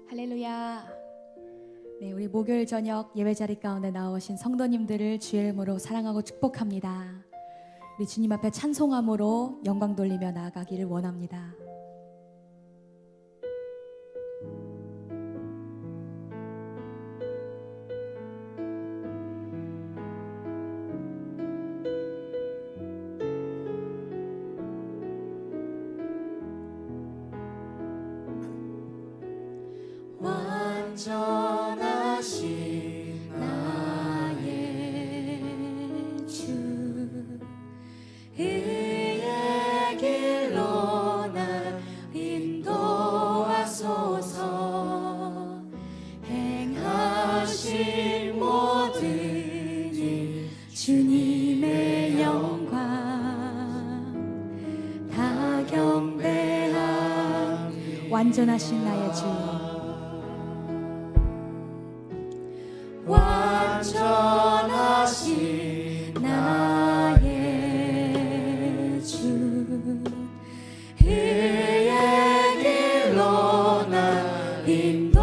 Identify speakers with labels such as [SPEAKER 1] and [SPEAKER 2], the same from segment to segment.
[SPEAKER 1] 할렐루야. 네, 우리 목요일 저녁 예배 자리 가운데 나오신 성도님들을 주의 이름으로 사랑하고 축복합니다. 우리 주님 앞에 찬송함으로 영광 돌리며 나아가기를 원합니다.
[SPEAKER 2] 완전하신 나의 주, 의의 길로 날 인도하소서. 행하신 모든 일 주님의 영광 다 경배함.
[SPEAKER 1] 완전하신 나의 주,
[SPEAKER 2] 완전하신 나의 주, 의의 길로 날 인도하소서.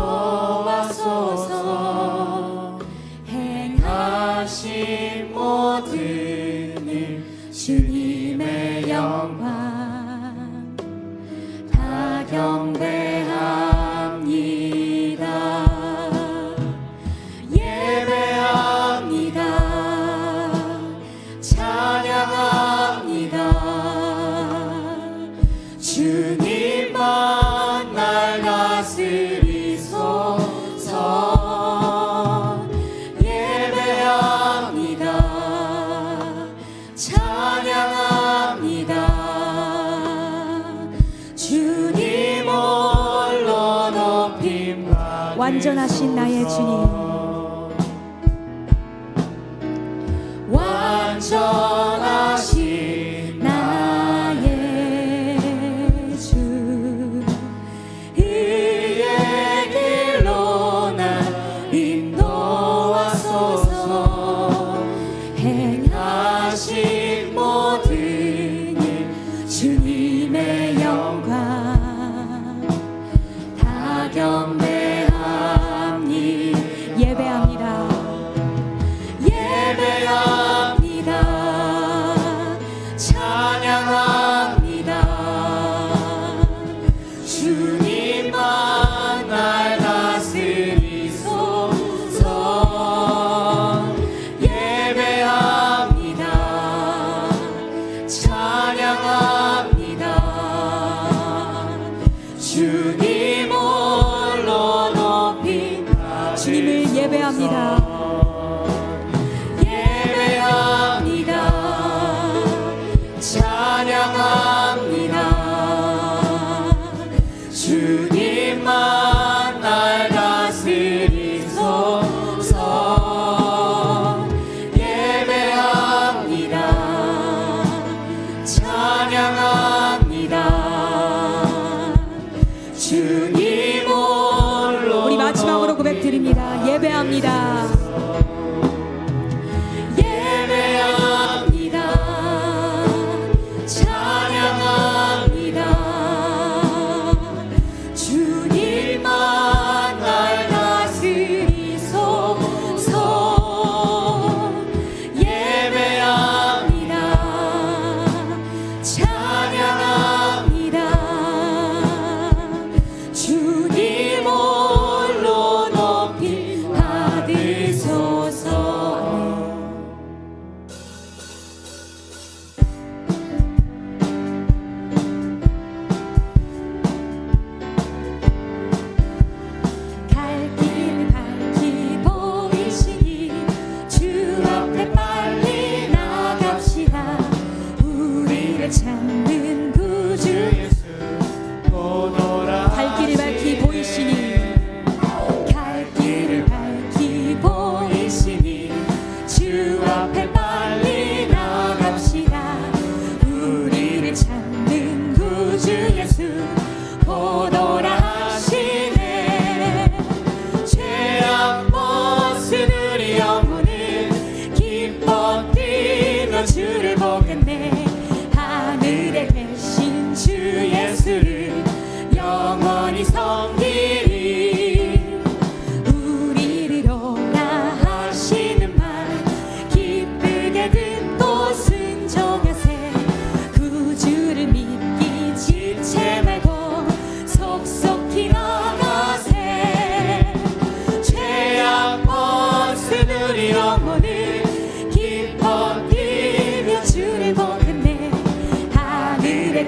[SPEAKER 2] 행하신 모든 일 주님의 영광 다 경배합니다. 주님만 날 다스리소서. 예배합니다. 찬양합니다. 주님 홀로 높임 받으소서.
[SPEAKER 1] 완전하신 나의 주님,
[SPEAKER 2] 완전하신 나의 주, 의의 길로 날 인도하소서. 행하신 모든 일 주님의 영광 다 경배합니다.
[SPEAKER 1] 예배합니다.
[SPEAKER 2] 예배합니다. 찬양합니다. 주님만 날 다스리소서. 예배합니다. 찬양합니다.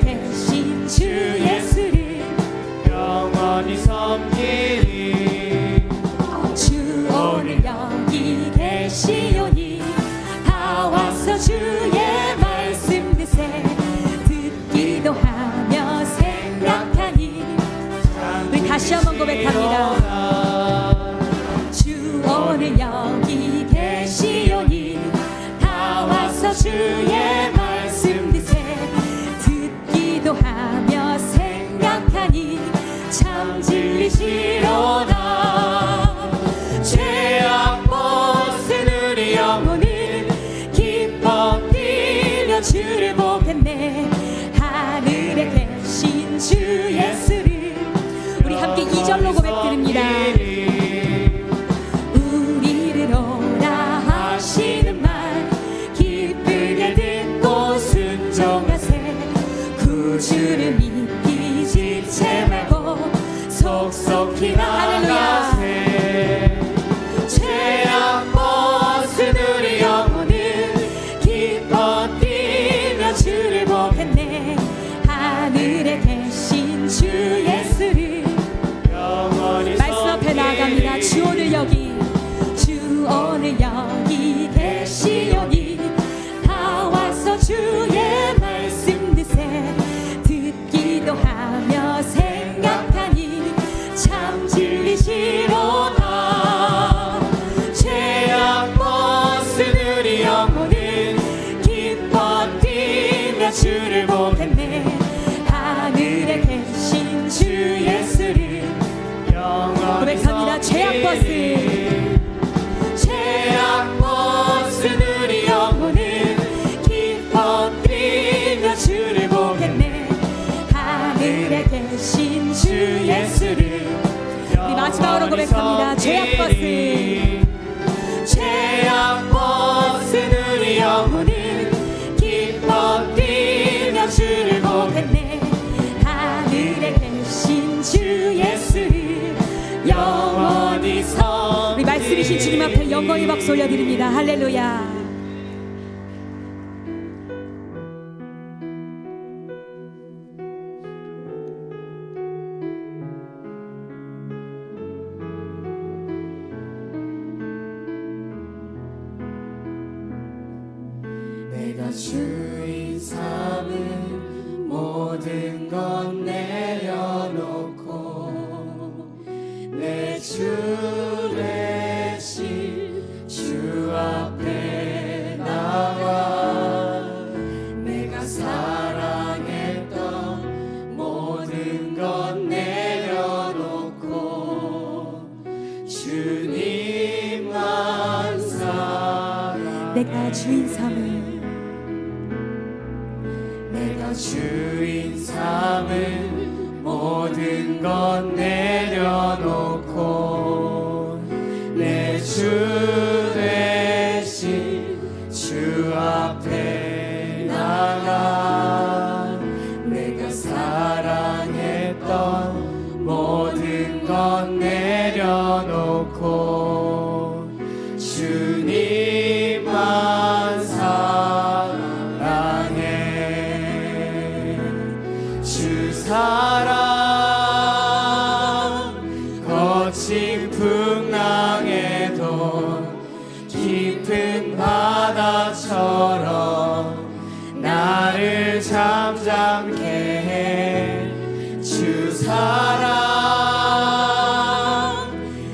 [SPEAKER 1] 계신 주 예수를
[SPEAKER 2] 영원히 섬기리.
[SPEAKER 1] 주 오늘 여기 계시오니 다 와서 주의 말씀 드세 듣기도 하며 생각하니 우리 다시 한번 고백합니다. 주 오늘 여기 계시오니 다 와서 주의 말씀 드세 듣기도 하며 생각하니 참 진리시로다. 죄악 벗은 우리 영혼은 기뻐 뛰며 주를 보겠네. 하늘에 계신 주 예수를 우리 함께 2절로 고백드립니다. 우리를 오라 하시는 말 기쁘게 듣고 순종하세. 구주를 믿기 지체 말고 속속히 나아가세. 죄악 벗은 우리 영혼은 기뻐 뛰며 주를 보겠네. 하늘에 계신 주 예수를 말씀 앞에 나아갑니다. 주 오늘 여기 주 오늘 여기 계시오니 다 와서 주의 말씀 드세 듣기도 하며 생각하니 참 진리시로다. 죄악 벗은 우리 영혼은 기뻐 뛰며 주를 보겠네. 하늘에 계신 주 예수를 고백합니다. 죄악 벗은 우리 영혼은 기뻐 뛰며 주를 보겠네. 하늘에 계신 주 예수를 우리 마지막으로 고백합니다. 죄악 벗은 우리 영혼은 기뻐 뛰며 주를 보겠네. 하늘에 계신 주 예수를 영원히 섬 우리 말씀이신 주님 앞에 영광의 박수 올려드립니다. 할렐루야.
[SPEAKER 2] 내가 주인 삼은 모든 것 내려놓고 내 주 대신 주 앞에 나가 내가 사랑했던 모든 것 내려놓고 주님만 사랑
[SPEAKER 1] 내가 주인 삼은
[SPEAKER 2] 주인 삼은 모든 것 내려놓고 내 주 대신 주 앞에 나가 내가 사랑했던 모든 것 내려놓고 주님만 사랑해. 주 사랑 거친 풍랑에도 깊은 바다처럼 나를 잠잠케 해. 주 사랑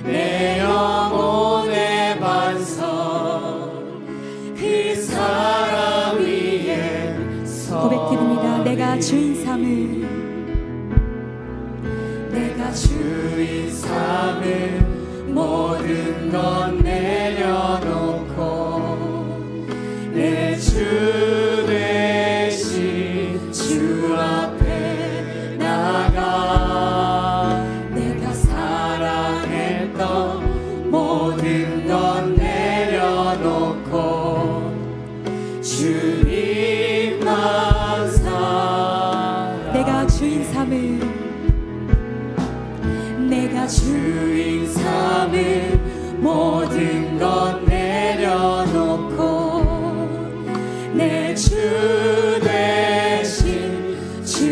[SPEAKER 2] 내 영혼의 반석 그 사랑 위에
[SPEAKER 1] 고백드립니다. 내가 주인 삼은
[SPEAKER 2] 모든 것 내려놓고 내 주 대신 주 앞에 나가 내가 사랑했던 모든 것 내려놓고 주님만 사랑
[SPEAKER 1] 내가 주인 삼은
[SPEAKER 2] 모든 것 내려놓고 내 주 대신 주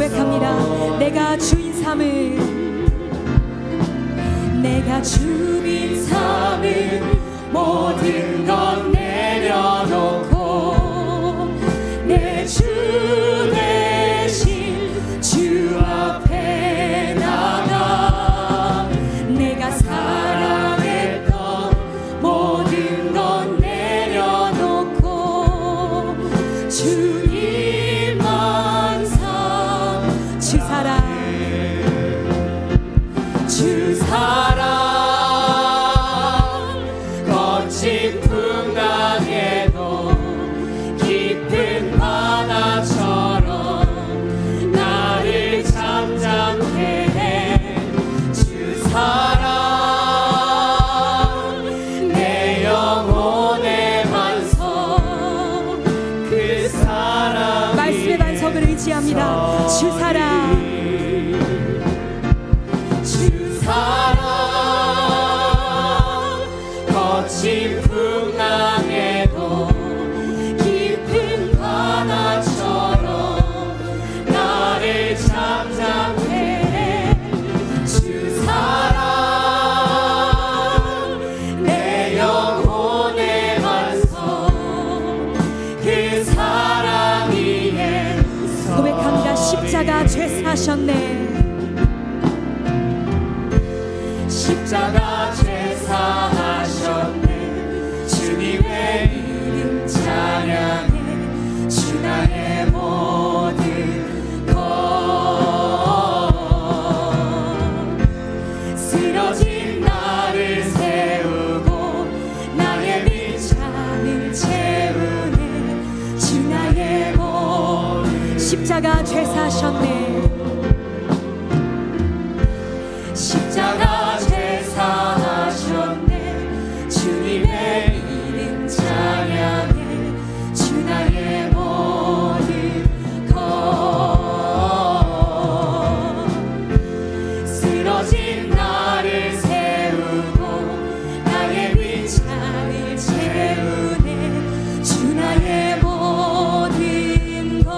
[SPEAKER 1] 고백합니다. 내가 주인 삼을, 내가 주인 삼을 모든 건 내려놓고 내 주 대신 주 앞에 나가 내가 사랑했던 모든 건 내려놓고 주님만 삼 주 사랑 주 사랑 거친 풍랑에도 깊은 바다처럼 나를 잠잠케 해 주 사랑 내 영혼의 반석 그 사랑 말씀의 반석을 의지합니다. 주 사랑 주 사랑 거친 풍랑에도 깊은 바다처럼 나를 잠잠케 해 주 사랑 내 영혼의 반석 그 사랑 위에 고백합니다. 십자가 죄 사셨네 십자가 죄 사하셨네 주님의 이름 찬양해 주 나의 모든 것 쓰러진 나를 세우고 나의 빈잔을 채우네 주 나의 모든 십자가 죄 사셨네 십자가 죄 사하셨네 주님의 이름 찬양해 주 나의 모든 것 쓰러진 나를 세우고 나의 빈잔을 채우네 주 나의 모든 것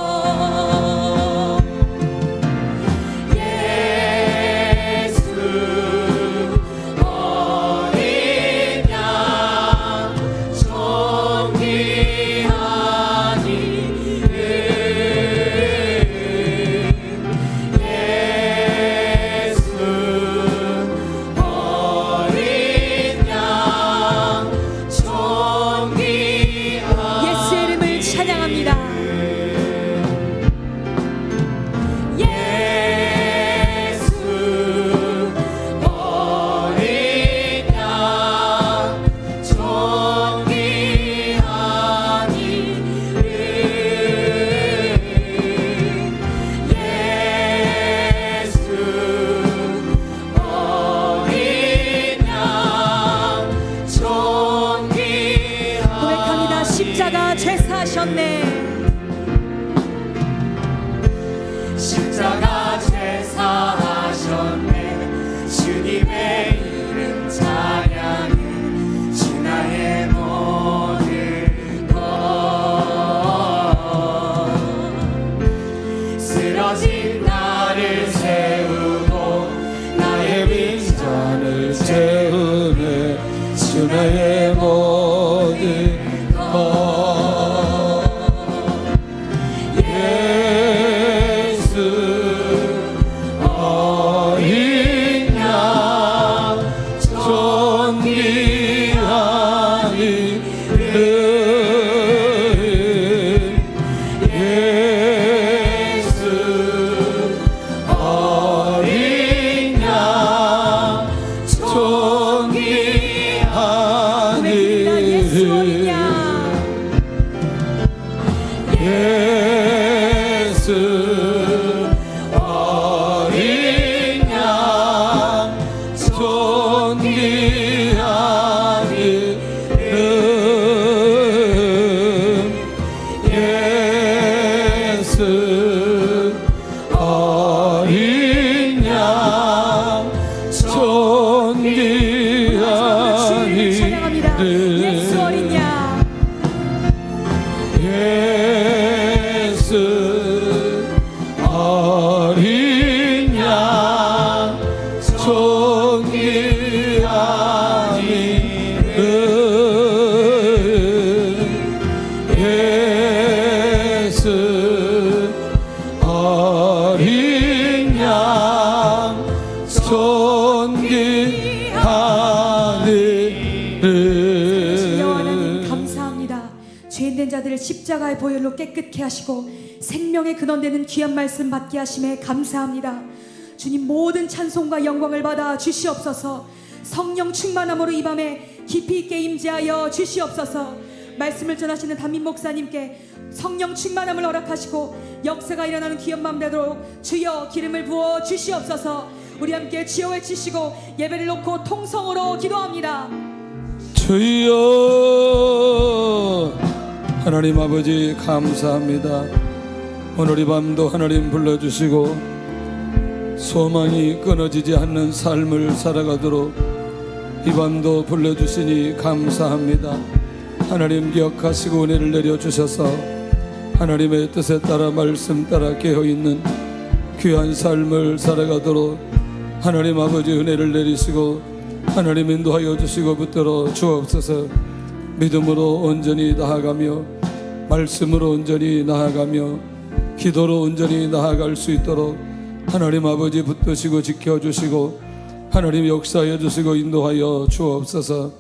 [SPEAKER 1] 십자가 죄 사셨네 십자가 죄 사하셨네 주님의 이름 찬양해 주 나의 모든 것 쓰러진 나를 세우고 나의 빈잔을 채우네 주 나의 모든 예수 어린 양 존귀한 이름 예수 어린 양 존귀한
[SPEAKER 2] 어린 양 존귀한 이름 예수 어린 양 존귀한
[SPEAKER 1] 주여 하나님
[SPEAKER 2] 이름
[SPEAKER 1] 감사합니다. 죄인된 자들을 십자가의 보혈로 깨끗게 하시고 생명의 근원되는 귀한 말씀 받게 하심에 감사합니다. 주님 모든 찬송과 영광을 받아 주시옵소서. 성령 충만함으로 이 밤에 깊이 있게 임재하여 주시옵소서. 말씀을 전하시는 담임 목사님께 성령 충만함을 허락하시고 역사가 일어나는 귀한 밤 되도록 주여 기름을 부어 주시옵소서. 우리 함께 주여 외치시고 예배를 놓고 통성으로 기도합니다.
[SPEAKER 2] 주여 하나님 아버지 감사합니다. 오늘 이 밤도 하나님 불러주시고 소망이 끊어지지 않는 삶을 살아가도록 이 밤도 불러주시니 감사합니다. 하나님 기억하시고 은혜를 내려주셔서 하나님의 뜻에 따라 말씀 따라 깨어있는 귀한 삶을 살아가도록 하나님 아버지 은혜를 내리시고 하나님 인도하여 주시고 붙들어 주옵소서. 믿음으로 온전히 나아가며 말씀으로 온전히 나아가며 기도로 온전히 나아갈 수 있도록 하나님 아버지 붙드시고 지켜주시고 하나님 역사해 주시고 인도하여 주옵소서.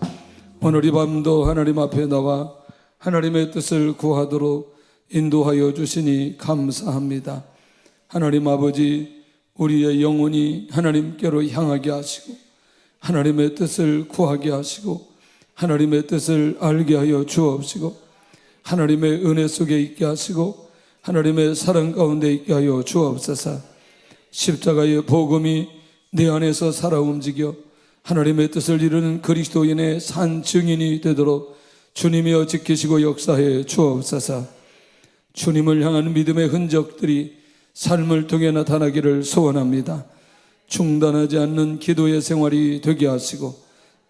[SPEAKER 2] 오늘 이 밤도 하나님 앞에 나와 하나님의 뜻을 구하도록 인도하여 주시니 감사합니다. 하나님 아버지 우리의 영혼이 하나님께로 향하게 하시고 하나님의 뜻을 구하게 하시고 하나님의 뜻을 알게 하여 주옵시고 하나님의 은혜 속에 있게 하시고 하나님의 사랑 가운데 있게 하여 주옵소서. 십자가의 복음이 내 안에서 살아 움직여 하나님의 뜻을 이루는 그리스도인의 산 증인이 되도록 주님이여 지키시고 역사해 주옵소서. 주님을 향한 믿음의 흔적들이 삶을 통해 나타나기를 소원합니다. 중단하지 않는 기도의 생활이 되게 하시고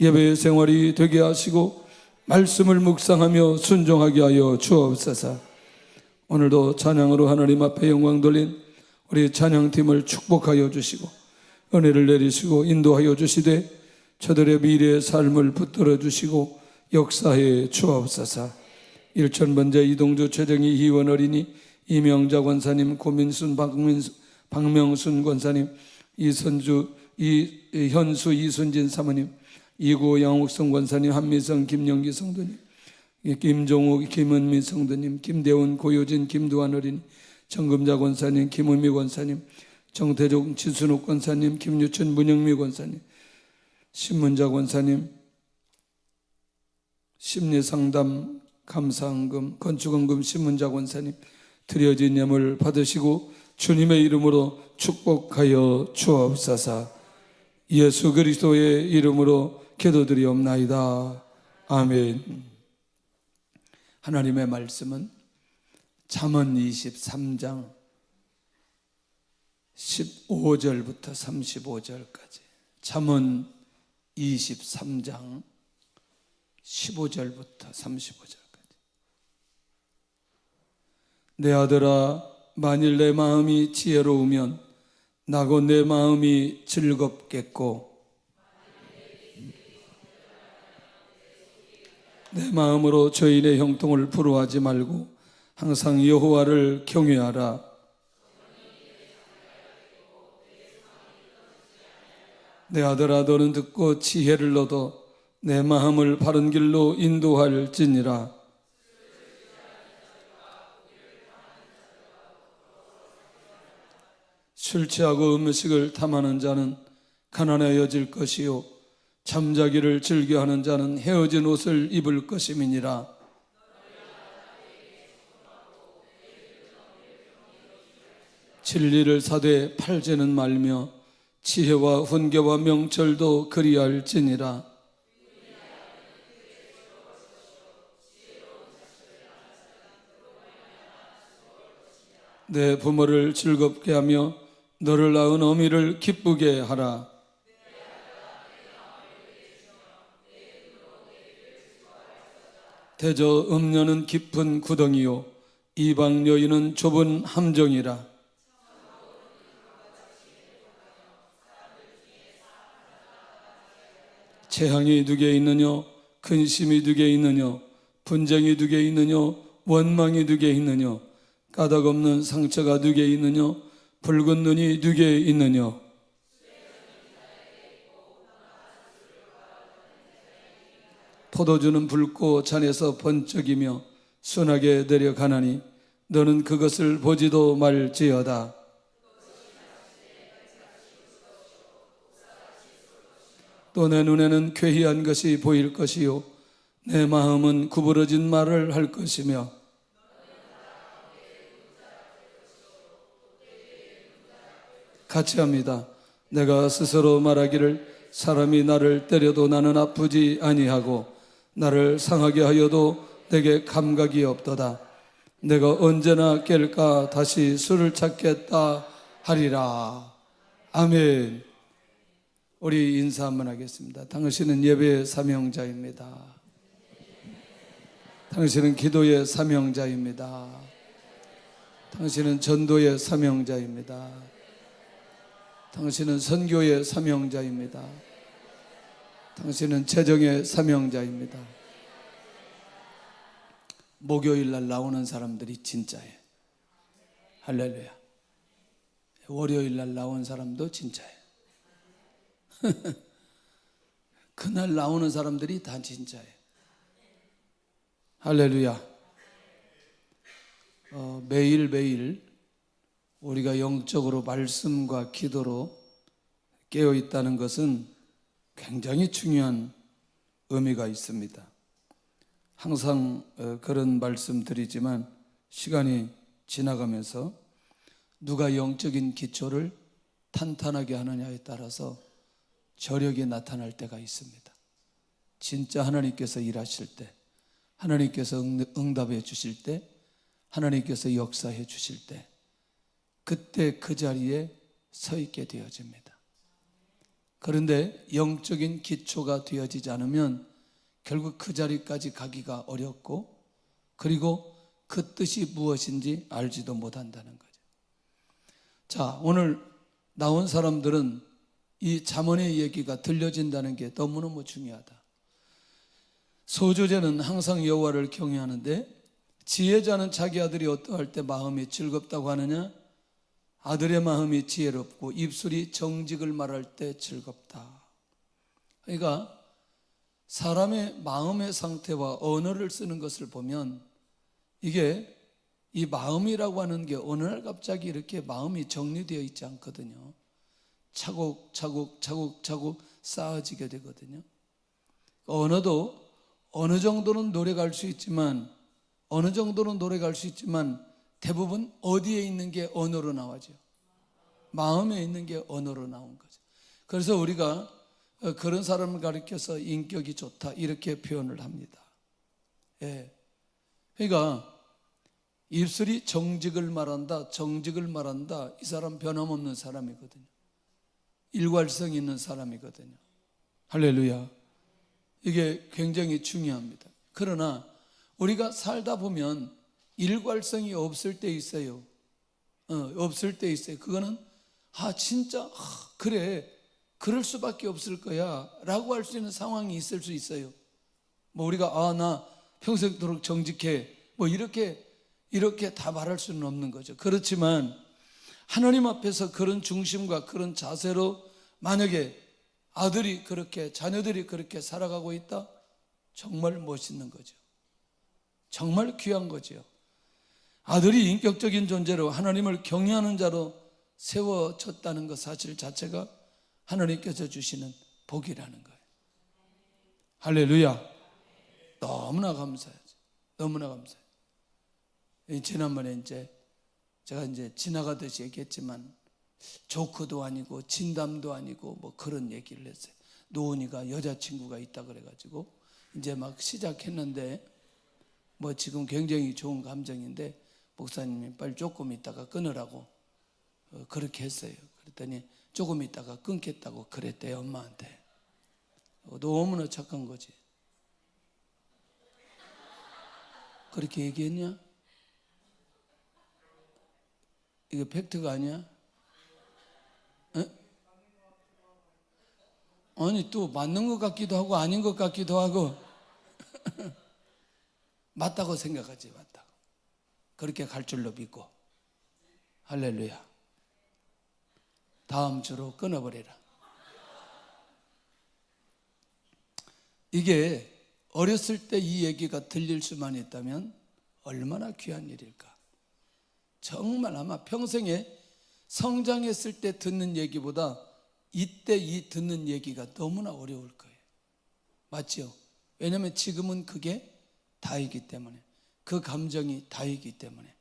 [SPEAKER 2] 예배의 생활이 되게 하시고 말씀을 묵상하며 순종하게 하여 주옵소서. 오늘도 찬양으로 하나님 앞에 영광 돌린 우리 찬양팀을 축복하여 주시고 은혜를 내리시고 인도하여 주시되 저들의 미래의 삶을 붙들어 주시고 역사해 주옵소서. 일천번제 이동주 최정희 희원 어린이 이명자 권사님 고민순 박명순 권사님 이선주 현수 이순진 사모님 이구 양옥성 권사님 한미성 김영기 성도님 김종욱 김은미 성도님 김대훈 고효진 김두한 어린이 정금자 권사님 김은미 권사님 정태종 지순욱 권사님 김유천 문영미 권사님 신문자 권사님 심리상담 감사헌금 건축헌금 신문자 권사님 드려진 예물 받으시고 주님의 이름으로 축복하여 주옵소서. 예수 그리스도의 이름으로 기도드리옵나이다. 아멘. 하나님의 말씀은 잠언 23장 15절부터 35절까지 잠언 23장 15절부터 35절까지 내 아들아 만일 내 마음이 지혜로우면 나고 내 마음이 즐겁겠고 내 마음으로 죄인의 형통을 부러워하지 말고 항상 여호와를 경외하라. 내 아들아 너는 듣고 지혜를 얻어 내 마음을 바른 길로 인도할지니라. 술 취하고 음식을 탐하는 자는 가난해질 것이요 잠자기를 즐겨하는 자는 헤어진 옷을 입을 것임이니라. 진리를 사되 팔지는 말며 지혜와 훈계와 명철도 그리할지니라. 내 부모를 즐겁게 하며 너를 낳은 어미를 기쁘게 하라. 대저 음녀는 깊은 구덩이요 이방 여인은 좁은 함정이라. 재앙이 누게 있느냐, 근심이 누게 있느냐, 분쟁이 누게 있느냐, 원망이 누게 있느냐, 까닭없는 상처가 누게 있느냐, 붉은 눈이 누게 있느냐. 포도주는 붉고 잔에서 번쩍이며 순하게 내려가나니 너는 그것을 보지도 말지어다. 또 내 눈에는 괴이한 것이 보일 것이요 내 마음은 구부러진 말을 할 것이며 같이 합니다. 내가 스스로 말하기를 사람이 나를 때려도 나는 아프지 아니하고 나를 상하게 하여도 내게 감각이 없도다. 내가 언제나 깰까 다시 술을 찾겠다 하리라. 아멘. 우리 인사 한번 하겠습니다. 당신은 예배의 사명자입니다. 당신은 기도의 사명자입니다. 당신은 전도의 사명자입니다. 당신은 선교의 사명자입니다. 당신은 재정의 사명자입니다. 목요일 날 나오는 사람들이 진짜예요. 할렐루야. 월요일 날 나온 사람도 진짜예요. 그날 나오는 사람들이 다 진짜예요. 할렐루야. 매일매일 우리가 영적으로 말씀과 기도로 깨어 있다는 것은 굉장히 중요한 의미가 있습니다. 항상 그런 말씀 드리지만 시간이 지나가면서 누가 영적인 기초를 탄탄하게 하느냐에 따라서 저력이 나타날 때가 있습니다. 진짜 하나님께서 일하실 때, 하나님께서 응답해 주실 때, 하나님께서 역사해 주실 때, 그때 그 자리에 서 있게 되어집니다. 그런데 영적인 기초가 되어지지 않으면 결국 그 자리까지 가기가 어렵고, 그리고 그 뜻이 무엇인지 알지도 못한다는 거죠. 자, 오늘 나온 사람들은 이 잠언의 얘기가 들려진다는 게 너무너무 중요하다. 소조제는 항상 여호와를 경외하는데 지혜자는 자기 아들이 어떠할 때 마음이 즐겁다고 하느냐? 아들의 마음이 지혜롭고 입술이 정직을 말할 때 즐겁다. 그러니까 사람의 마음의 상태와 언어를 쓰는 것을 보면 이게 이 마음이라고 하는 게 어느 날 갑자기 이렇게 마음이 정리되어 있지 않거든요. 차곡차곡 쌓아지게 되거든요. 언어도 어느 정도는 노래 갈 수 있지만 대부분 어디에 있는 게 언어로 나와죠? 마음에 있는 게 언어로 나온 거죠. 그래서 우리가 그런 사람을 가리켜서 인격이 좋다 이렇게 표현을 합니다. 예. 그러니까 입술이 정직을 말한다, 이 사람 변함없는 사람이거든요. 일관성 있는 사람이거든요. 할렐루야. 이게 굉장히 중요합니다. 그러나 우리가 살다 보면 일관성이 없을 때 있어요. 없을 때 있어요. 그거는 진짜 그래 그럴 수밖에 없을 거야 라고 할 수 있는 상황이 있을 수 있어요. 뭐 우리가 나 평생도록 정직해 뭐 이렇게 다 말할 수는 없는 거죠. 그렇지만 하나님 앞에서 그런 중심과 그런 자세로 만약에 자녀들이 그렇게 살아가고 있다? 정말 멋있는 거죠. 정말 귀한 거죠. 아들이 인격적인 존재로 하나님을 경외하는 자로 세워졌다는 것 사실 자체가 하나님께서 주시는 복이라는 거예요. 할렐루야. 너무나 감사하죠. 너무나 감사해요. 지난번에 제가 지나가듯이 얘기했지만 조크도 아니고 진담도 아니고 뭐 그런 얘기를 했어요. 노은이가 여자친구가 있다 그래가지고 이제 막 시작했는데 뭐 지금 굉장히 좋은 감정인데 목사님이 빨리 조금 있다가 끊으라고 그렇게 했어요. 그랬더니 조금 있다가 끊겠다고 그랬대요, 엄마한테. 너무나 착한 거지. 그렇게 얘기했냐? 이거 팩트가 아니야? 아니 또 맞는 것 같기도 하고 아닌 것 같기도 하고 맞다고 생각하지. 맞다고 그렇게 갈 줄로 믿고. 할렐루야. 다음 주로 끊어버려라. 이게 어렸을 때 이 얘기가 들릴 수만 있다면 얼마나 귀한 일일까. 정말 아마 평생에 성장했을 때 듣는 얘기보다 이때 이 듣는 얘기가 너무나 어려울 거예요. 맞죠? 왜냐하면 지금은 그게 다이기 때문에, 그 감정이 다이기 때문에.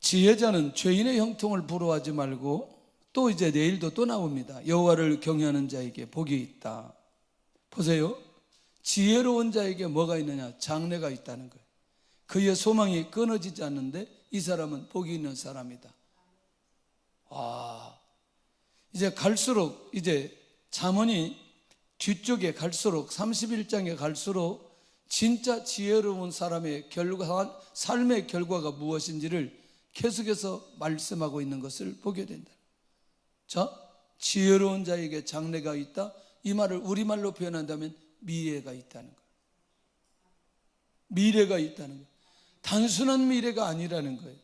[SPEAKER 2] 지혜자는 죄인의 형통을 부러워하지 말고, 또 이제 내일도 또 나옵니다. 여호와를 경외하는 자에게 복이 있다. 보세요. 지혜로운 자에게 뭐가 있느냐? 장래가 있다는 거예요. 그의 소망이 끊어지지 않는데 이 사람은 복이 있는 사람이다. 와, 이제 갈수록 이제 잠언이 뒤쪽에 갈수록 31장에 갈수록 진짜 지혜로운 사람의 삶의 결과가 무엇인지를 계속해서 말씀하고 있는 것을 보게 된다. 자, 지혜로운 자에게 장래가 있다. 이 말을 우리말로 표현한다면 미래가 있다는 거예요. 미래가 있다는 거예요. 단순한 미래가 아니라는 거예요.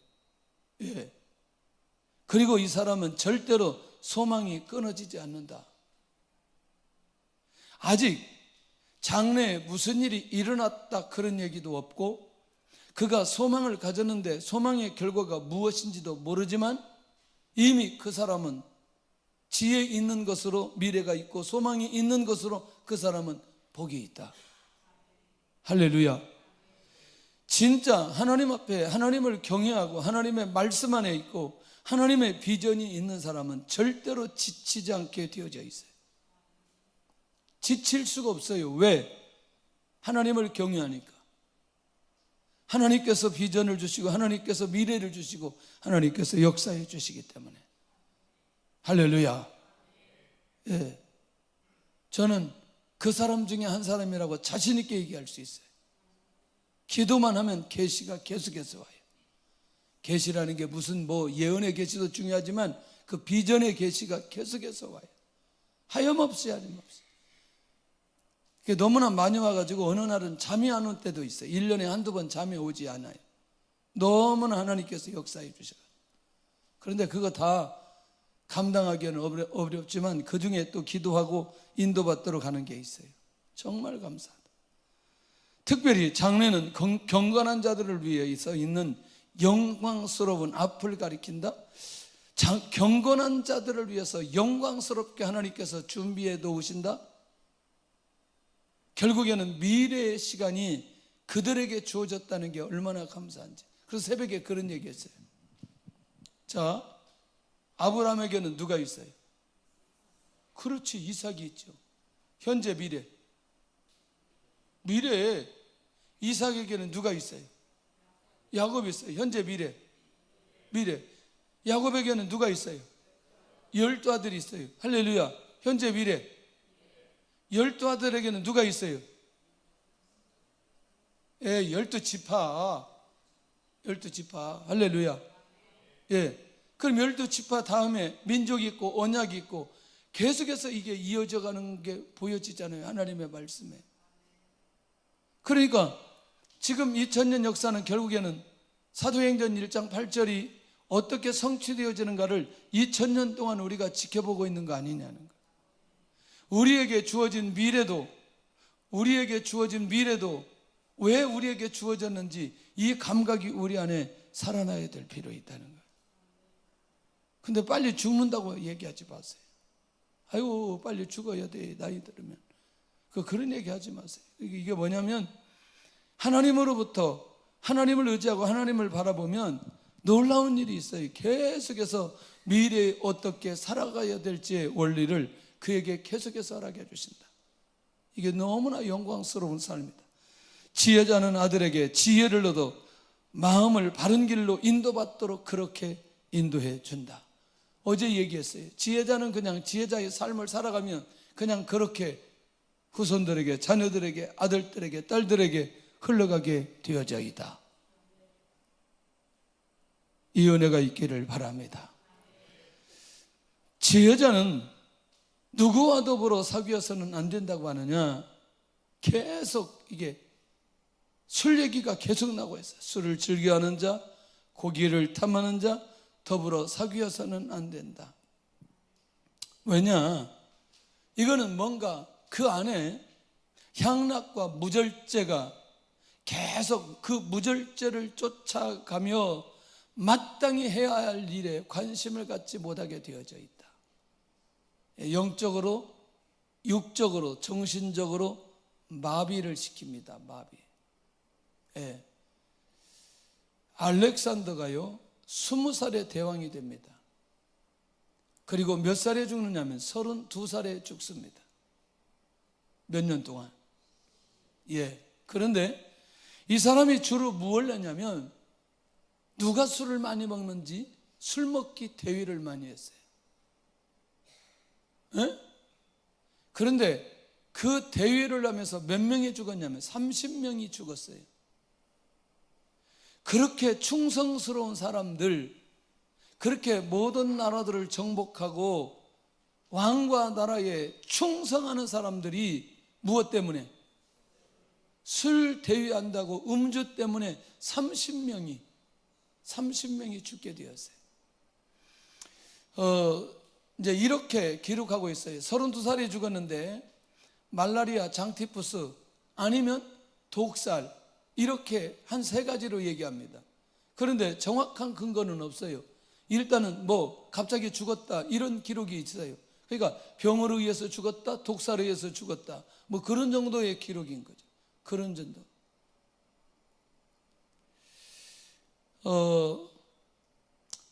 [SPEAKER 2] 예. 그리고 이 사람은 절대로 소망이 끊어지지 않는다. 아직 장래에 무슨 일이 일어났다 그런 얘기도 없고, 그가 소망을 가졌는데 소망의 결과가 무엇인지도 모르지만 이미 그 사람은 지혜 있는 것으로 미래가 있고 소망이 있는 것으로 그 사람은 복이 있다. 할렐루야. 진짜 하나님 앞에 하나님을 경외하고 하나님의 말씀 안에 있고 하나님의 비전이 있는 사람은 절대로 지치지 않게 되어져 있어요. 지칠 수가 없어요. 왜? 하나님을 경외하니까. 하나님께서 비전을 주시고 하나님께서 미래를 주시고 하나님께서 역사해 주시기 때문에. 할렐루야. 예. 저는 그 사람 중에 한 사람이라고 자신 있게 얘기할 수 있어요. 기도만 하면 계시가 계속해서 와요. 계시라는 게 무슨 예언의 계시도 중요하지만 그 비전의 계시가 계속해서 와요. 하염없이 하염없이. 그게 너무나 많이 와가지고 어느 날은 잠이 안 올 때도 있어요. 1년에 한두 번 잠이 오지 않아요. 너무나 하나님께서 역사해 주셔요. 그런데 그거 다 감당하기는 어렵지만 그 중에 또 기도하고 인도받도록 하는 게 있어요. 정말 감사하다. 특별히 장래는 경건한 자들을 위해서 있는 영광스러운 앞을 가리킨다. 경건한 자들을 위해서 영광스럽게 하나님께서 준비해 놓으신다. 결국에는 미래의 시간이 그들에게 주어졌다는 게 얼마나 감사한지. 그래서 새벽에 그런 얘기했어요. 자, 아브라함에게는 누가 있어요? 그렇지, 이삭이 있죠. 현재 미래. 미래에 이삭에게는 누가 있어요? 야곱이 있어요. 현재 미래. 미래. 야곱에게는 누가 있어요? 12 아들이 있어요. 할렐루야. 현재 미래. 12 아들에게는 누가 있어요? 12지파. 12지파. 할렐루야. 예. 그럼 12지파 다음에 민족이 있고 언약이 있고 계속해서 이게 이어져 가는 게 보여지잖아요. 하나님의 말씀에. 그러니까 지금 2000년 역사는 결국에는 사도행전 1장 8절이 어떻게 성취되어지는가를 2000년 동안 우리가 지켜보고 있는 거 아니냐는 거예요. 우리에게 주어진 미래도 왜 우리에게 주어졌는지 이 감각이 우리 안에 살아나야 될 필요 있다는 거예요. 근데 빨리 죽는다고 얘기하지 마세요. 아이고 빨리 죽어야 돼 나이 들으면. 그런 얘기 하지 마세요. 이게 뭐냐면 하나님으로부터 하나님을 의지하고 하나님을 바라보면 놀라운 일이 있어요. 계속해서 미래에 어떻게 살아가야 될지의 원리를 그에게 계속해서 알게 해주신다. 이게 너무나 영광스러운 삶이다. 지혜자는 아들에게 지혜를 얻어 마음을 바른 길로 인도받도록 그렇게 인도해 준다. 어제 얘기했어요. 지혜자는 그냥 지혜자의 삶을 살아가면 그냥 그렇게 후손들에게, 자녀들에게, 아들들에게, 딸들에게 흘러가게 되어져 있다. 이 은혜가 있기를 바랍니다. 지혜자는 누구와 더불어 사귀어서는 안 된다고 하느냐? 계속 이게 술 얘기가 계속 나오고 있어요. 술을 즐겨하는 자, 고기를 탐하는 자, 더불어 사귀어서는 안 된다. 왜냐? 이거는 뭔가 그 안에 향락과 무절제가 계속 그 무절제를 쫓아가며 마땅히 해야 할 일에 관심을 갖지 못하게 되어져 있다. 영적으로, 육적으로, 정신적으로 마비를 시킵니다. 마비. 예. 알렉산더가요 20살에 대왕이 됩니다. 그리고 몇 살에 죽느냐면 32살에 죽습니다. 몇 년 동안. 예. 그런데 이 사람이 주로 무엇을 했냐면 누가 술을 많이 먹는지 술 먹기 대회를 많이 했어요. 예? 그런데 그 대회를 하면서 몇 명이 죽었냐면 30명이 죽었어요. 그렇게 충성스러운 사람들, 그렇게 모든 나라들을 정복하고 왕과 나라에 충성하는 사람들이 무엇 때문에? 술 대회한다고 음주 때문에 30명이 죽게 되었어요. 이제 이렇게 기록하고 있어요. 32살이 죽었는데 말라리아, 장티푸스 아니면 독살 이렇게 한 3가지로 얘기합니다. 그런데 정확한 근거는 없어요. 일단은 뭐 갑자기 죽었다 이런 기록이 있어요. 그러니까 병으로 의해서 죽었다, 독살에 의해서 죽었다 뭐 그런 정도의 기록인 거죠. 그런 정도.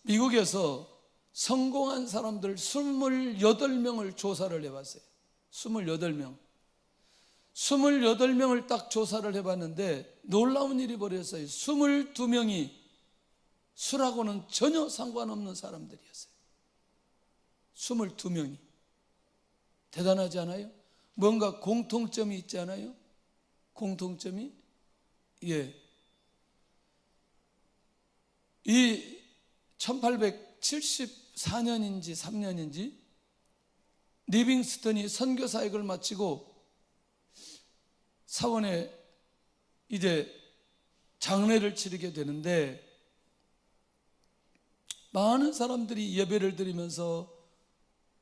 [SPEAKER 2] 미국에서 성공한 사람들 28명을 조사를 해봤어요. 28명을 딱 조사를 해봤는데 놀라운 일이 벌어졌어요. 22명이 술하고는 전혀 상관없는 사람들이었어요. 22명이. 대단하지 않아요? 뭔가 공통점이 있지 않아요? 공통점이? 예. 이 1874년인지 3년인지 리빙스턴이 선교 사역을 마치고 사원에 이제 장례를 치르게 되는데 많은 사람들이 예배를 드리면서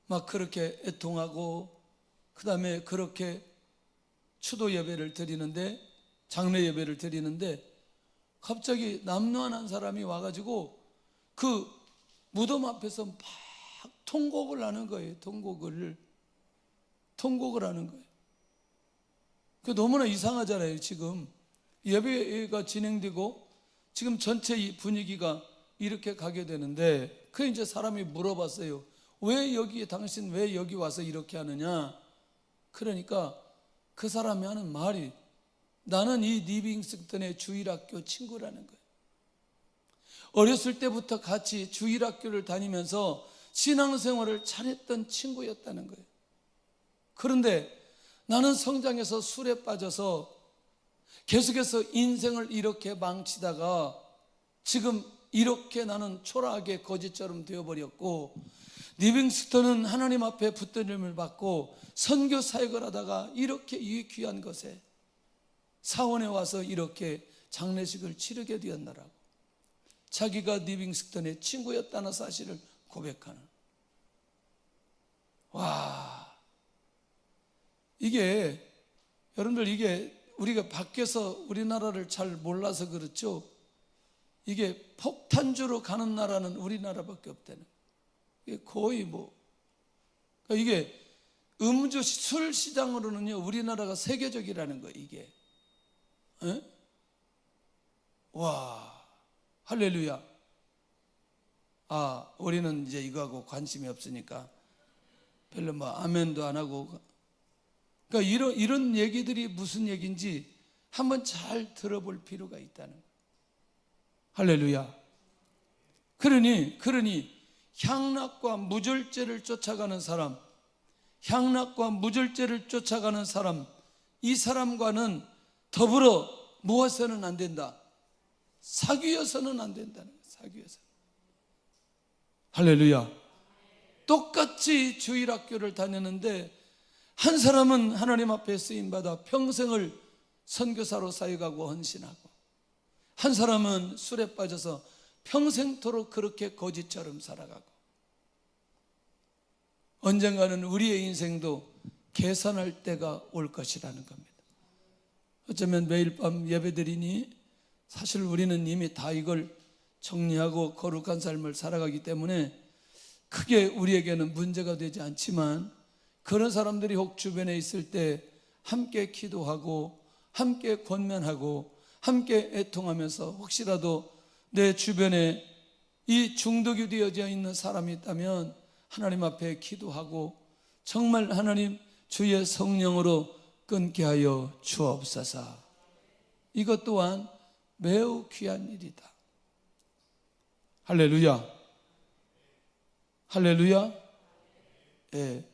[SPEAKER 2] 막 그렇게 애통하고 그 다음에 그렇게 추도 예배를 드리는데 장례 예배를 드리는데 갑자기 남노한 사람이 와가지고 그 무덤 앞에서 막 통곡을 하는 거예요. 통곡을 하는 거예요. 그 너무나 이상하잖아요. 지금 예배가 진행되고 지금 전체 이 분위기가 이렇게 가게 되는데 그 이제 사람이 물어봤어요. 당신 왜 여기 와서 이렇게 하느냐? 그러니까 그 사람이 하는 말이 나는 이 리빙스턴의 주일학교 친구라는 거예요. 어렸을 때부터 같이 주일학교를 다니면서 신앙생활을 잘했던 친구였다는 거예요. 그런데 나는 성장해서 술에 빠져서 계속해서 인생을 이렇게 망치다가 지금 이렇게 나는 초라하게 거지처럼 되어버렸고 리빙스턴은 하나님 앞에 붙들림을 받고 선교 사역을 하다가 이렇게 이 귀한 것에 사원에 와서 이렇게 장례식을 치르게 되었나라고 자기가 리빙스턴의 친구였다는 사실을 고백하는. 와, 이게 여러분들 이게 우리가 밖에서 우리나라를 잘 몰라서 그렇죠. 이게 폭탄주로 가는 나라는 우리나라밖에 없다는. 이게 거의 그러니까 이게 음주 술 시장으로는요 우리나라가 세계적이라는 거예요. 이게. 에? 와, 할렐루야. 우리는 이제 이거하고 관심이 없으니까 별로 아멘도 안 하고. 그러니까 이런 얘기들이 무슨 얘기인지 한번 잘 들어볼 필요가 있다는 거예요. 할렐루야. 그러니 향락과 무절제를 쫓아가는 사람, 이 사람과는 더불어 무엇해서는 안 된다? 사귀어서는 안 된다는 거예요. 사귀어서. 할렐루야. 똑같이 같이 주일학교를 다녔는데 한 사람은 하나님 앞에 쓰임받아 평생을 선교사로 사역하고 헌신하고, 한 사람은 술에 빠져서 평생토록 그렇게 거지처럼 살아가고, 언젠가는 우리의 인생도 계산할 때가 올 것이라는 겁니다. 어쩌면 매일 밤 예배드리니 사실 우리는 이미 다 이걸 정리하고 거룩한 삶을 살아가기 때문에 크게 우리에게는 문제가 되지 않지만, 그런 사람들이 혹 주변에 있을 때 함께 기도하고 함께 권면하고 함께 애통하면서, 혹시라도 내 주변에 이 중독이 되어져 있는 사람이 있다면 하나님 앞에 기도하고 정말 하나님 주의 성령으로 끊게 하여 주옵소서. 이것 또한 매우 귀한 일이다. 할렐루야. 할렐루야. 예.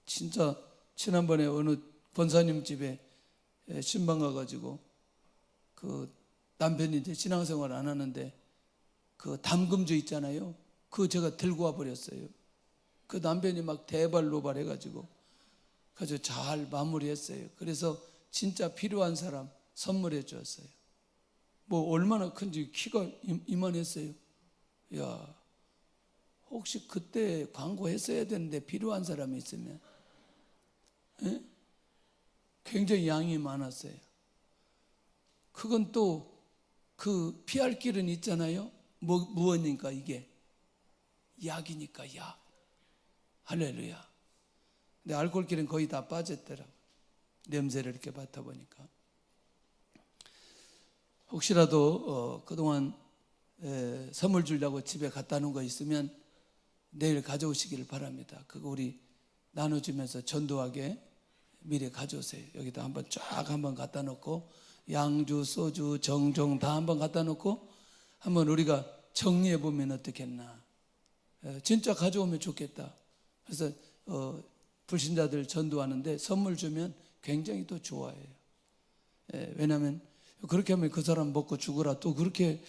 [SPEAKER 2] 진짜 지난번에 어느 권사님 집에 신방 가가지고 그 남편이 이제 신앙생활 안 하는데 그 담금주 있잖아요. 그거 제가 들고 와 버렸어요. 그 남편이 막 대발로발 해가지고 잘 마무리했어요. 그래서 진짜 필요한 사람 선물해 주었어요. 뭐 얼마나 큰지 키가 이만했어요. 야, 혹시 그때 광고했어야 되는데 필요한 사람이 있으면. 예? 굉장히 양이 많았어요. 그건 또 그 피할 길은 있잖아요. 무엇입니까 이게? 약이니까 약. 할렐루야. 근데 알코올길은 거의 다 빠졌더라고. 냄새를 이렇게 맡아보니까. 혹시라도 그동안 선물 주려고 집에 갖다 놓은 거 있으면 내일 가져오시기를 바랍니다. 그거 우리 나눠주면서 전도하게 미리 가져오세요. 여기다 한번 쫙 한번 갖다 놓고, 양주, 소주, 정종 다 한번 갖다 놓고 한번 우리가 정리해 보면 어떻겠나. 진짜 가져오면 좋겠다. 그래서 불신자들 전도하는데 선물 주면 굉장히 또 좋아해요. 왜냐하면 그렇게 하면 그 사람 먹고 죽으라 또 그렇게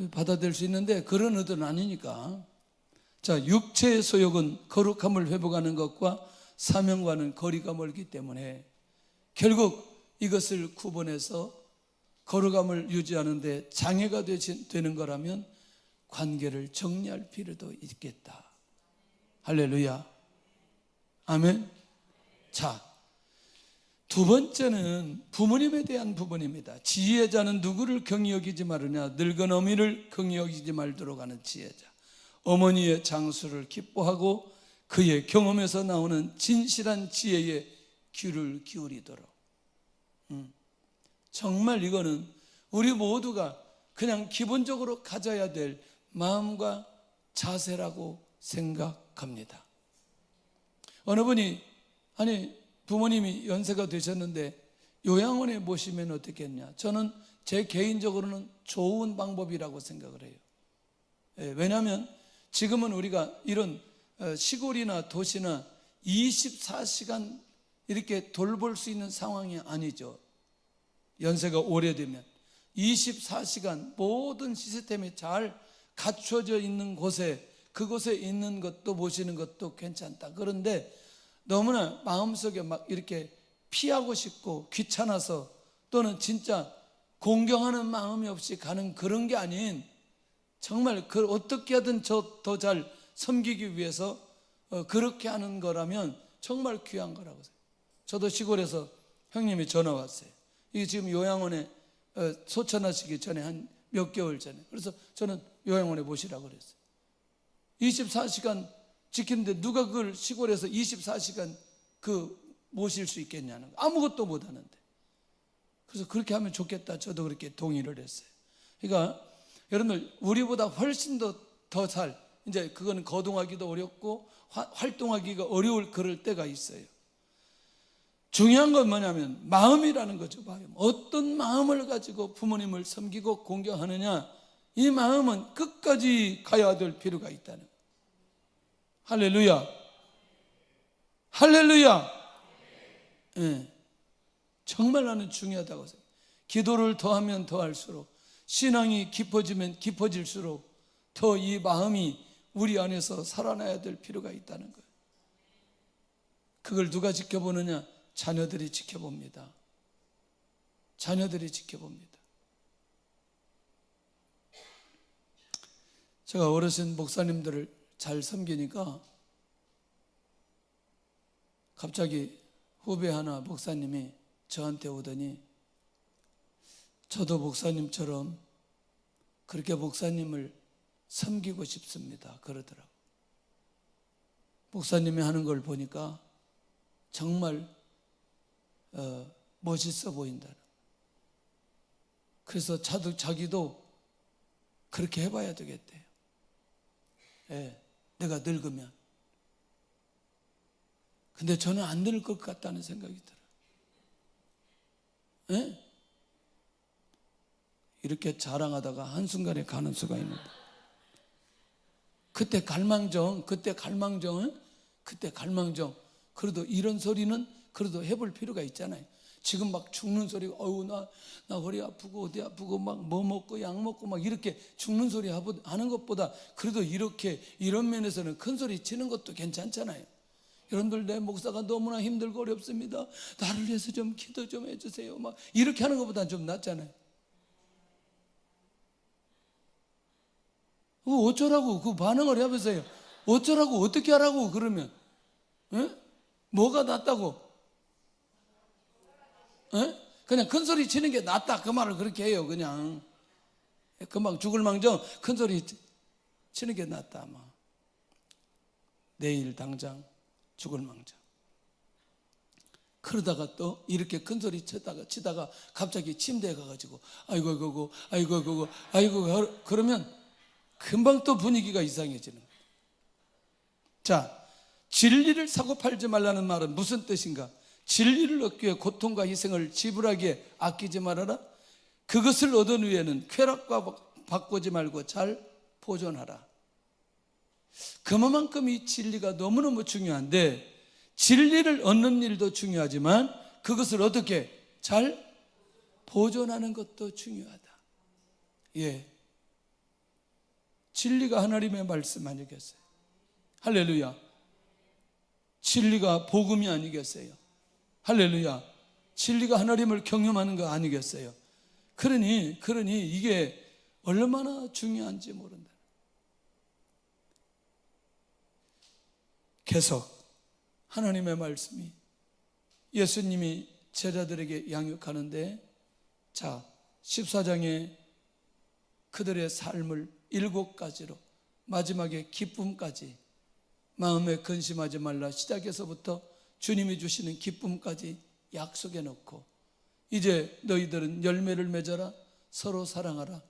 [SPEAKER 2] 받아들일 수 있는데, 그런 의도는 아니니까. 자, 육체의 소욕은 거룩함을 회복하는 것과 사명과는 거리가 멀기 때문에 결국 이것을 구분해서 거룩함을 유지하는 데 장애가 되는 거라면 관계를 정리할 필요도 있겠다. 할렐루야. 아멘. 자, 두 번째는 부모님에 대한 부분입니다. 지혜의 자는 누구를 경히 여기지 말으냐, 늙은 어미를 경히 여기지 말도록 하는 지혜자. 어머니의 장수를 기뻐하고 그의 경험에서 나오는 진실한 지혜에 귀를 기울이도록. 정말 이거는 우리 모두가 그냥 기본적으로 가져야 될 마음과 자세라고 생각합니다. 어느 분이 부모님이 연세가 되셨는데 요양원에 모시면 어떻겠냐. 저는 제 개인적으로는 좋은 방법이라고 생각을 해요. 왜냐하면 지금은 우리가 이런 시골이나 도시나 24시간 이렇게 돌볼 수 있는 상황이 아니죠. 연세가 오래되면 24시간 모든 시스템이 잘 갖춰져 있는 곳에, 그곳에 있는 것도 모시는 것도 괜찮다. 그런데 너무나 마음속에 막 이렇게 피하고 싶고 귀찮아서, 또는 진짜 공경하는 마음이 없이 가는 그런 게 아닌, 정말 그 어떻게 하든 저 더 잘 섬기기 위해서 그렇게 하는 거라면 정말 귀한 거라고 생각해요. 저도 시골에서 형님이 전화 왔어요. 이게 지금 요양원에 소천하시기 전에 한 몇 개월 전에. 그래서 저는 요양원에 모시라고 그랬어요. 24시간 지키는데 누가 그걸 시골에서 24시간 모실 수 있겠냐는 거. 아무것도 못 하는데. 그래서 그렇게 하면 좋겠다. 저도 그렇게 동의를 했어요. 그러니까 여러분들, 우리보다 훨씬 더 잘, 이제 그거는 거동하기도 어렵고 활동하기가 어려울 그럴 때가 있어요. 중요한 건 뭐냐면 마음이라는 거죠. 마음. 어떤 마음을 가지고 부모님을 섬기고 공경하느냐, 이 마음은 끝까지 가야 될 필요가 있다는 거예요. 할렐루야. 할렐루야. 네. 정말 나는 중요하다고 생각해요. 기도를 더하면 더할수록, 신앙이 깊어지면 깊어질수록 더 이 마음이 우리 안에서 살아나야 될 필요가 있다는 거예요. 그걸 누가 지켜보느냐? 자녀들이 지켜봅니다. 자녀들이 지켜봅니다. 제가 어르신 목사님들을 잘 섬기니까 갑자기 후배 하나 목사님이 저한테 오더니 저도 목사님처럼 그렇게 목사님을 섬기고 싶습니다. 그러더라고요. 목사님이 하는 걸 보니까 정말 멋있어 보인다는. 그래서 자기도 그렇게 해봐야 되겠대요. 예, 내가 늙으면. 근데 저는 안 늙을 것 같다는 생각이 들어요. 예? 이렇게 자랑하다가 한순간에 가는 수가 있는데 그때 갈망정. 그래도 이런 소리는 그래도 해볼 필요가 있잖아요. 지금 막 죽는 소리가 어우 나 허리 아프고 어디 아프고 막 뭐 먹고 약 먹고 막 이렇게 죽는 소리 하는 것보다 그래도 이렇게 이런 면에서는 큰 소리 치는 것도 괜찮잖아요. 여러분들 내 목사가 너무나 힘들고 어렵습니다. 나를 위해서 좀 기도 좀 해주세요. 막 이렇게 하는 것보다 좀 낫잖아요. 어쩌라고 그 반응을 해보세요. 어쩌라고 어떻게 하라고 그러면 뭐가 낫다고? 그냥 큰 소리 치는 게 낫다 그 말을 그렇게 해요. 그냥 금방 죽을 망정 큰 소리 치는 게 낫다. 아마 내일 당장 죽을 망정. 그러다가 또 이렇게 큰 소리 치다가 갑자기 침대에 가가지고 아이고 그러면 금방 또 분위기가 이상해지는 거예요. 자, 진리를 사고 팔지 말라는 말은 무슨 뜻인가? 진리를 얻기 위해 고통과 희생을 지불하기에 아끼지 말아라. 그것을 얻은 후에는 쾌락과 바꾸지 말고 잘 보존하라. 그만큼 이 진리가 너무너무 중요한데 진리를 얻는 일도 중요하지만 그것을 어떻게 잘 보존하는 것도 중요하다. 예, 진리가 하나님의 말씀 아니겠어요? 할렐루야. 진리가 복음이 아니겠어요? 할렐루야. 진리가 하나님을 경험하는 거 아니겠어요? 그러니 이게 얼마나 중요한지 모른다. 계속 하나님의 말씀이 예수님이 제자들에게 양육하는데 자 14장에 그들의 삶을 7가지로 마지막에 기쁨까지 마음에 근심하지 말라 시작에서부터 주님이 주시는 기쁨까지 약속해 놓고 이제 너희들은 열매를 맺어라 서로 사랑하라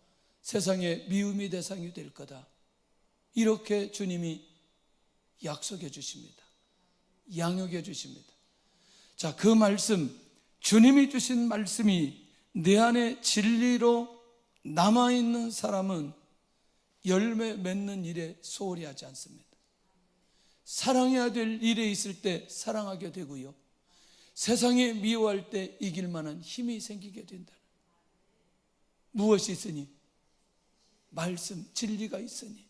[SPEAKER 2] 세상의 미움이 대상이 될 거다. 이렇게 주님이 약속해 주십니다. 양육해 주십니다. 자, 그 말씀 주님이 주신 말씀이 내 안에 진리로 남아있는 사람은 열매 맺는 일에 소홀히 하지 않습니다. 사랑해야 될 일에 있을 때 사랑하게 되고요. 세상에 미워할 때 이길 만한 힘이 생기게 된다. 무엇이 있으니? 말씀, 진리가 있으니.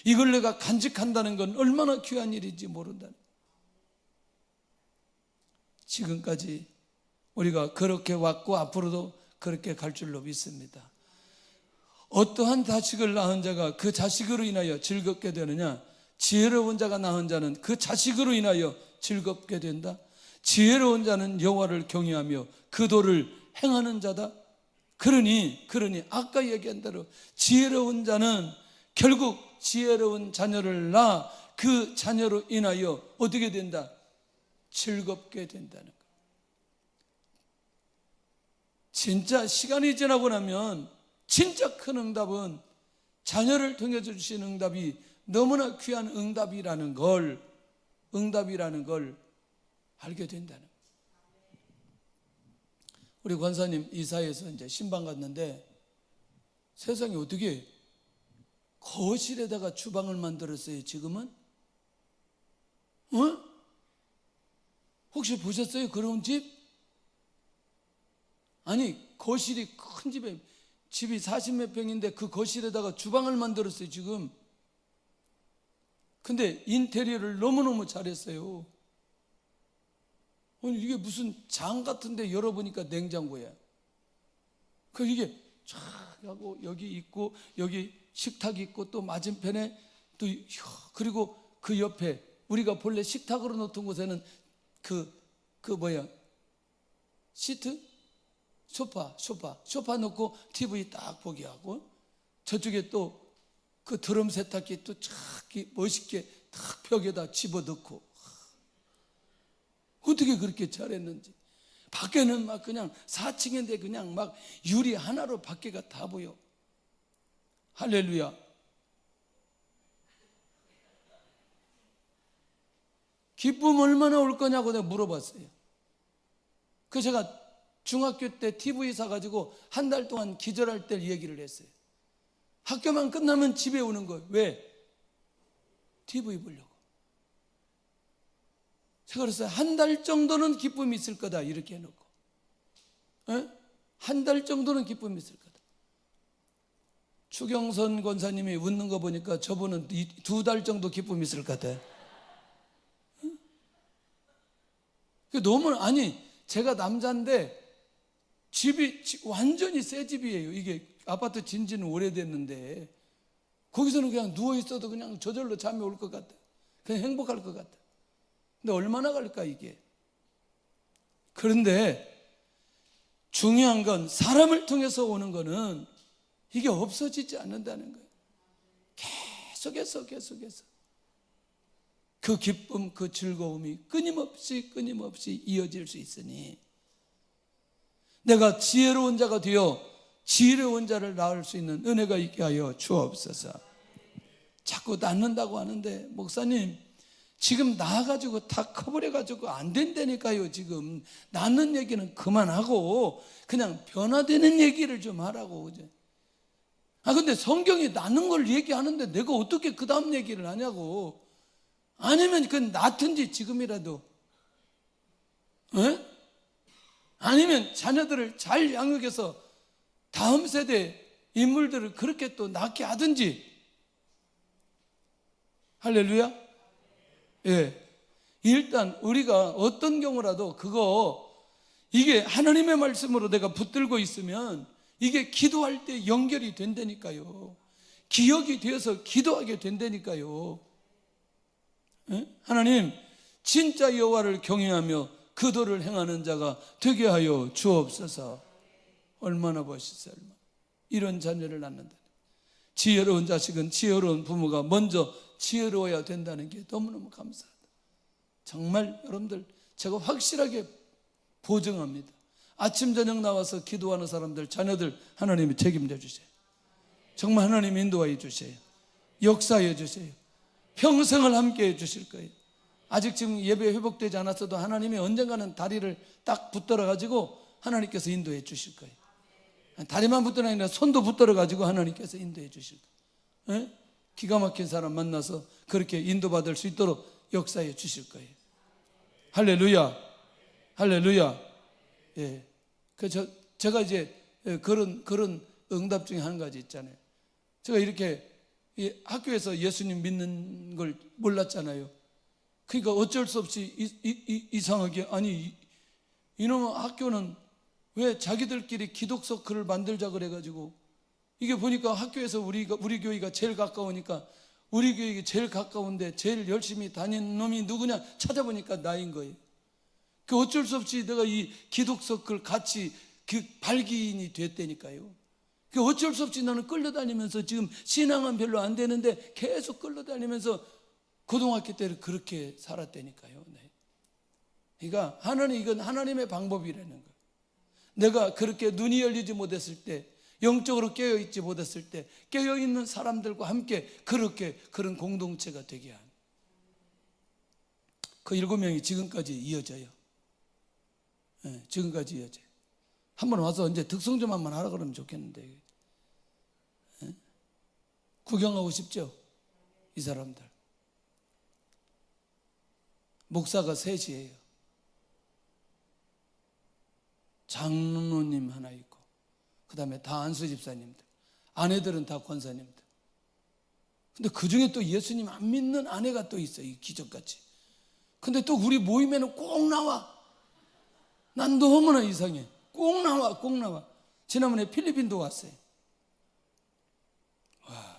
[SPEAKER 2] 이걸 내가 간직한다는 건 얼마나 귀한 일인지 모른다는. 지금까지 우리가 그렇게 왔고 앞으로도 그렇게 갈 줄로 믿습니다. 어떠한 자식을 낳은 자가 그 자식으로 인하여 즐겁게 되느냐? 지혜로운 자가 낳은 자는 그 자식으로 인하여 즐겁게 된다. 지혜로운 자는 여호와를 경외하며 그 도를 행하는 자다. 그러니 아까 얘기한 대로 지혜로운 자는 결국 지혜로운 자녀를 낳아 그 자녀로 인하여 어떻게 된다? 즐겁게 된다는 것. 진짜 시간이 지나고 나면 진짜 큰 응답은 자녀를 통해 주신 응답이 너무나 귀한 응답이라는 걸 알게 된다는 거예요. 우리 권사님 이사해서 이제 신방 갔는데 세상에 어떻게 거실에다가 주방을 만들었어요, 지금은? 혹시 보셨어요? 그런 집? 아니, 거실이 큰 집이 40몇 평인데 그 거실에다가 주방을 만들었어요, 지금. 근데 인테리어를 너무너무 잘했어요. 아니, 이게 무슨 장 같은데 열어보니까 냉장고야. 그 이게 쫙 하고 여기 있고 여기 식탁이 있고 또 맞은편에 또 그리고 그 옆에 우리가 본래 식탁으로 놓던 곳에는 그 뭐야 시트? 소파 놓고 TV 딱 보게 하고 저쪽에 또 그 드럼 세탁기 또 쫙 멋있게 탁 벽에다 집어넣고 어떻게 그렇게 잘했는지. 밖에는 막 그냥 4층인데 그냥 막 유리 하나로 밖에가 다 보여. 할렐루야. 기쁨 얼마나 올 거냐고 내가 물어봤어요. 그 제가 중학교 때 TV 사가지고 한 달 동안 기절할 때 얘기를 했어요. 학교만 끝나면 집에 오는 거예요. 왜? TV 보려고. 제가 그랬어요. 한 달 정도는 기쁨이 있을 거다 이렇게 해놓고, 한 달 정도는 기쁨이 있을 거다. 추경선 권사님이 웃는 거 보니까 저분은 2달 정도 기쁨이 있을 것 같아. 너무, 아니 제가 남자인데 집이 완전히 새 집이에요. 이게 아파트 진지는 오래됐는데 거기서는 그냥 누워 있어도 그냥 저절로 잠이 올 것 같아. 그냥 행복할 것 같아. 근데 얼마나 갈까 이게. 그런데 중요한 건 사람을 통해서 오는 거는 이게 없어지지 않는다는 거예요. 계속해서 그 기쁨, 그 즐거움이 끊임없이 이어질 수 있으니 내가 지혜로운 자가 되어 지혜로운 자를 낳을 수 있는 은혜가 있게 하여 주옵소서. 자꾸 낳는다고 하는데 목사님 지금 낳아가지고 다 커버려가지고 안 된다니까요. 지금 낳는 얘기는 그만하고 그냥 변화되는 얘기를 좀 하라고. 이제. 근데 성경이 낳는 걸 얘기하는데 내가 어떻게 그 다음 얘기를 하냐고. 아니면 그건 낳든지 지금이라도, 아니면 자녀들을 잘 양육해서 다음 세대 인물들을 그렇게 또 낳게 하든지. 할렐루야. 예. 일단 우리가 어떤 경우라도 이게 하나님의 말씀으로 내가 붙들고 있으면 이게 기도할 때 연결이 된다니까요. 기억이 되어서 기도하게 된다니까요. 하나님 진짜 여호와를 경외하며 그 도를 행하는 자가 되게 하여 주옵소서. 얼마나 멋있어요. 이런 자녀를 낳는다. 지혜로운 자식은 지혜로운 부모가 먼저 지혜로워야 된다는 게 너무너무 감사하다. 정말 여러분들 제가 확실하게 보증합니다. 아침 저녁 나와서 기도하는 사람들 자녀들 하나님이 책임져 주세요. 정말 하나님 인도하여 주세요. 역사해 주세요. 평생을 함께 해 주실 거예요. 아직 지금 예배 회복되지 않았어도 하나님이 언젠가는 다리를 딱 붙들어 가지고 하나님께서 인도해 주실 거예요. 다리만 붙들어 아니라 손도 붙들어 가지고 하나님께서 인도해 주실 거예요. 기가 막힌 사람 만나서 그렇게 인도받을 수 있도록 역사해 주실 거예요. 할렐루야. 할렐루야. 예. 제가 이제 그런 응답 중에 한 가지 있잖아요. 제가 이렇게 학교에서 예수님 믿는 걸 몰랐잖아요. 그러니까 어쩔 수 없이 이상하게, 아니 이놈의 학교는 왜 자기들끼리 기독서 글을 만들자 그래가지고, 이게 보니까 학교에서 우리 교회가 제일 가까우니까 우리 교회가 제일 가까운데 제일 열심히 다니는 놈이 누구냐 찾아보니까 나인 거예요. 그 어쩔 수 없이 내가 이 기독서 글 같이 발기인이 됐다니까요. 그 어쩔 수 없이 나는 끌려다니면서 지금 신앙은 별로 안 되는데 계속 끌려다니면서 고등학교 때를 그렇게 살았다니까요. 네. 그러니까 이건 하나님의 방법이라는 거예요. 내가 그렇게 눈이 열리지 못했을 때, 영적으로 깨어있지 못했을 때 깨어있는 사람들과 함께 그런 공동체가 되게 한 그 7명이 지금까지 이어져요. 네, 지금까지 이어져요. 한번 와서 이제 득성 좀 한번 하라 그러면 좋겠는데. 네? 구경하고 싶죠? 이 사람들. 목사가 셋이에요. 장로님 하나 있고, 그 다음에 다 안수 집사님들, 아내들은 다 권사님들. 근데 그 중에 또 예수님 안 믿는 아내가 또 있어요. 이 기적같이. 근데 또 우리 모임에는 꼭 나와. 난 너무나 이상해. 꼭 나와, 꼭 나와. 지난번에 필리핀도 왔어요. 와.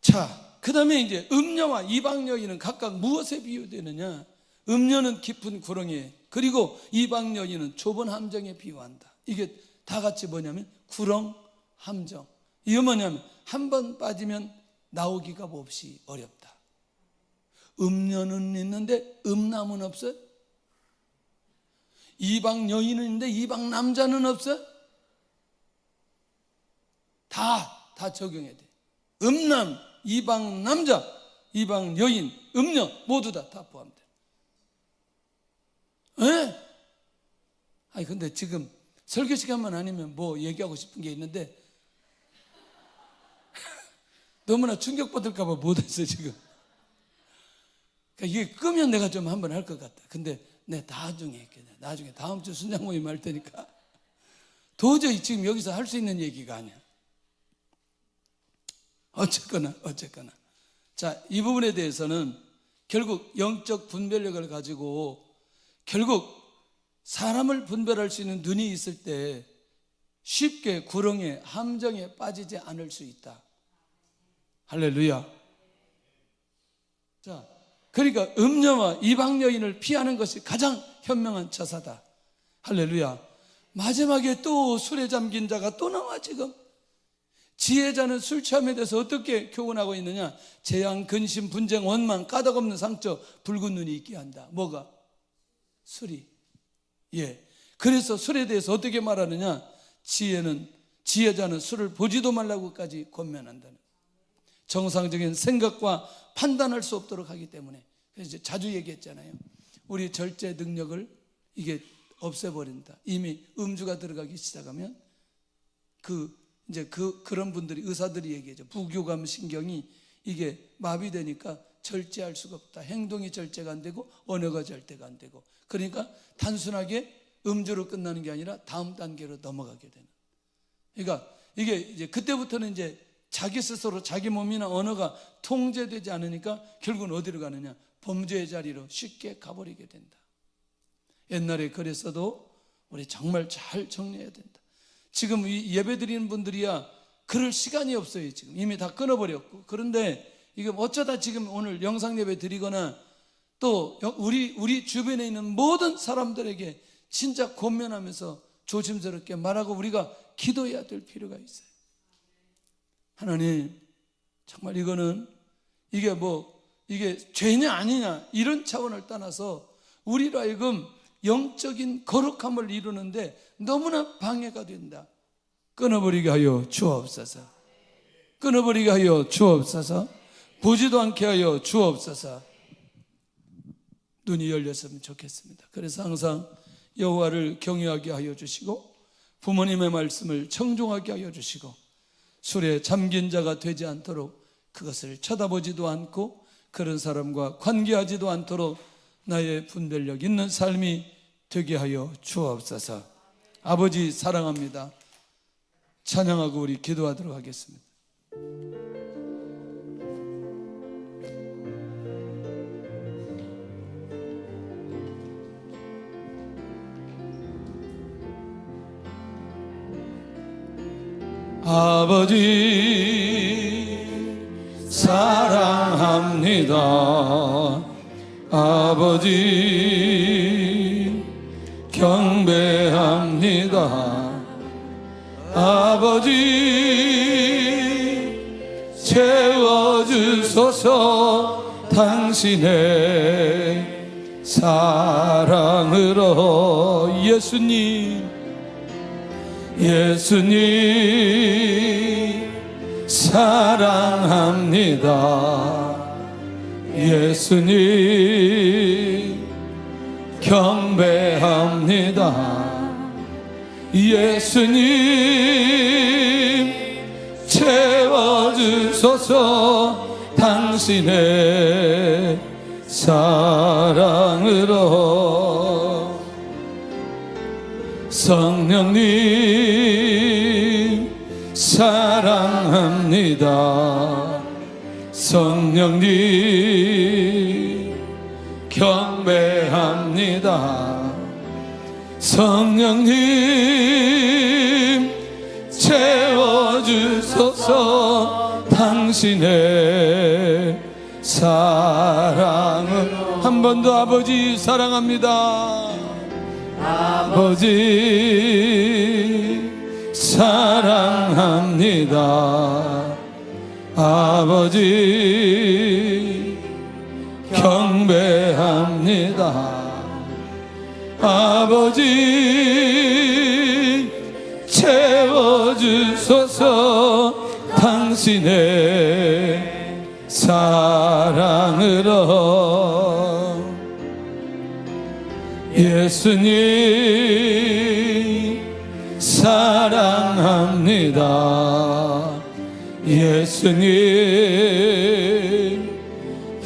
[SPEAKER 2] 자, 그 다음에 이제 음녀와 이방 여인은 각각 무엇에 비유되느냐? 음녀는 깊은 구렁이에, 그리고 이방 여인은 좁은 함정에 비유한다. 이게 다 같이 뭐냐면 구렁, 함정. 이게 뭐냐면 한 번 빠지면 나오기가 몹시 어렵다. 음녀는 있는데 음남은 없어요. 이방 여인은 있는데 이방 남자는 없어요. 다 적용해야 돼. 음남, 이방 남자, 이방 여인, 음녀 모두 다 포함돼. 예? 아니 근데 지금 설교 시간만 아니면 뭐 얘기하고 싶은 게 있는데 너무나 충격받을까 봐 못했어요 지금. 그러니까 이게 끄면 내가 좀 한번 할 것 같다. 근데 내 나중에 다음 주 순장 모임 할 테니까 도저히 지금 여기서 할 수 있는 얘기가 아니야. 어쨌거나 자, 이 부분에 대해서는 결국 영적 분별력을 가지고 결국 사람을 분별할 수 있는 눈이 있을 때 쉽게 구렁에 함정에 빠지지 않을 수 있다. 할렐루야. 자, 그러니까 음녀와 이방 여인을 피하는 것이 가장 현명한 처사다. 할렐루야. 마지막에 또 술에 잠긴 자가 또 나와. 지금 지혜자는 술 취함에 대해서 어떻게 교훈하고 있느냐? 재앙, 근심, 분쟁, 원망, 까닭없는 상처, 붉은 눈이 있게 한다. 뭐가? 술이. 예. 그래서 술에 대해서 어떻게 말하느냐? 지혜자는 술을 보지도 말라고까지 권면한다는. 정상적인 생각과 판단할 수 없도록 하기 때문에. 그래서 이제 자주 얘기했잖아요. 우리 절제 능력을 이게 없애버린다. 이미 음주가 들어가기 시작하면 그런 분들이, 의사들이 얘기하죠. 부교감 신경이 이게 마비되니까 절제할 수가 없다. 행동이 절제가 안 되고 언어가 절제가 안 되고, 그러니까 단순하게 음주로 끝나는 게 아니라 다음 단계로 넘어가게 되는. 그러니까 이게 이제 그때부터는 이제 자기 스스로 자기 몸이나 언어가 통제되지 않으니까 결국은 어디로 가느냐? 범죄의 자리로 쉽게 가버리게 된다. 옛날에 그랬어도 우리 정말 잘 정리해야 된다. 지금 이 예배 드리는 분들이야 그럴 시간이 없어요. 지금 이미 다 끊어버렸고. 그런데 이게 어쩌다 지금 오늘 영상 예배 드리거나 또 우리 주변에 있는 모든 사람들에게 진짜 권면하면서 조심스럽게 말하고 우리가 기도해야 될 필요가 있어요. 하나님, 정말 이게 죄냐 아니냐 이런 차원을 떠나서 우리로 하여금 영적인 거룩함을 이루는데 너무나 방해가 된다. 끊어버리게 하여 주옵소서. 끊어버리게 하여 주옵소서. 보지도 않게 하여 주옵소서. 눈이 열렸으면 좋겠습니다. 그래서 항상 여호와를 경외하게 하여 주시고 부모님의 말씀을 청종하게 하여 주시고 술에 잠긴 자가 되지 않도록 그것을 쳐다보지도 않고 그런 사람과 관계하지도 않도록 나의 분별력 있는 삶이 되게 하여 주옵소서. 아버지 사랑합니다. 찬양하고 우리 기도하도록 하겠습니다. 아버지 사랑합니다. 아버지 경배합니다. 아버지 채워주소서. 당신의 사랑으로 예수님 사랑합니다. 예수님 경배합니다. 예수님 채워주소서. 당신의 사랑으로. 성령님 사랑합니다. 성령님 경배합니다. 성령님 채워주소서. 당신의 사랑을 한 번 더. 아버지 사랑합니다. 아버지 사랑합니다. 아버지 경배합니다. 아버지 채워주소서. 당신의 사랑으로. 예수님 사랑합니다. 예수님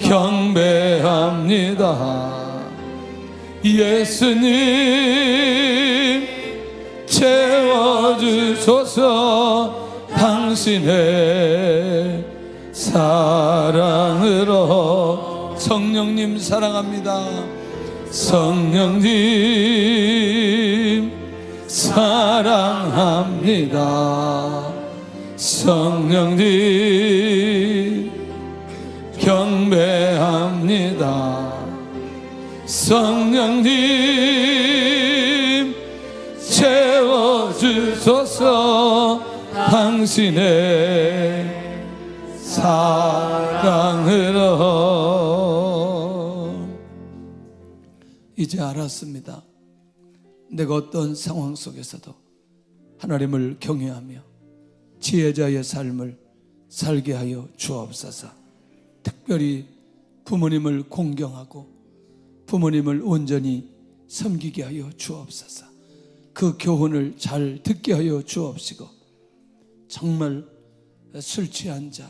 [SPEAKER 2] 경배합니다. 예수님 채워주소서. 당신의 사랑으로. 성령님 사랑합니다. 성령님 사랑합니다. 성령님 경배합니다. 성령님 채워주소서. 당신의 사랑으로. 이제 알았습니다. 내가 어떤 상황 속에서도 하나님을 경외하며 지혜자의 삶을 살게 하여 주옵소서. 특별히 부모님을 공경하고 부모님을 온전히 섬기게 하여 주옵소서. 그 교훈을 잘 듣게 하여 주옵시고, 정말 술 취한 자,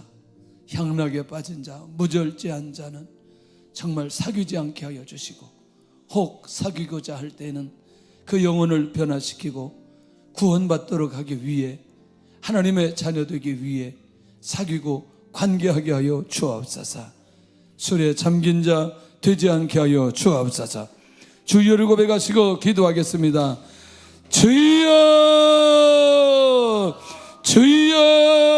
[SPEAKER 2] 향락에 빠진 자, 무절제한 자는 정말 사귀지 않게 하여 주시고, 혹 사귀고자 할 때에는 그 영혼을 변화시키고 구원받도록 하기 위해, 하나님의 자녀 되기 위해 사귀고 관계하게 하여 주옵소서. 술에 잠긴 자 되지 않게 하여 주옵소서. 주여를 고백하시고 기도하겠습니다. 주여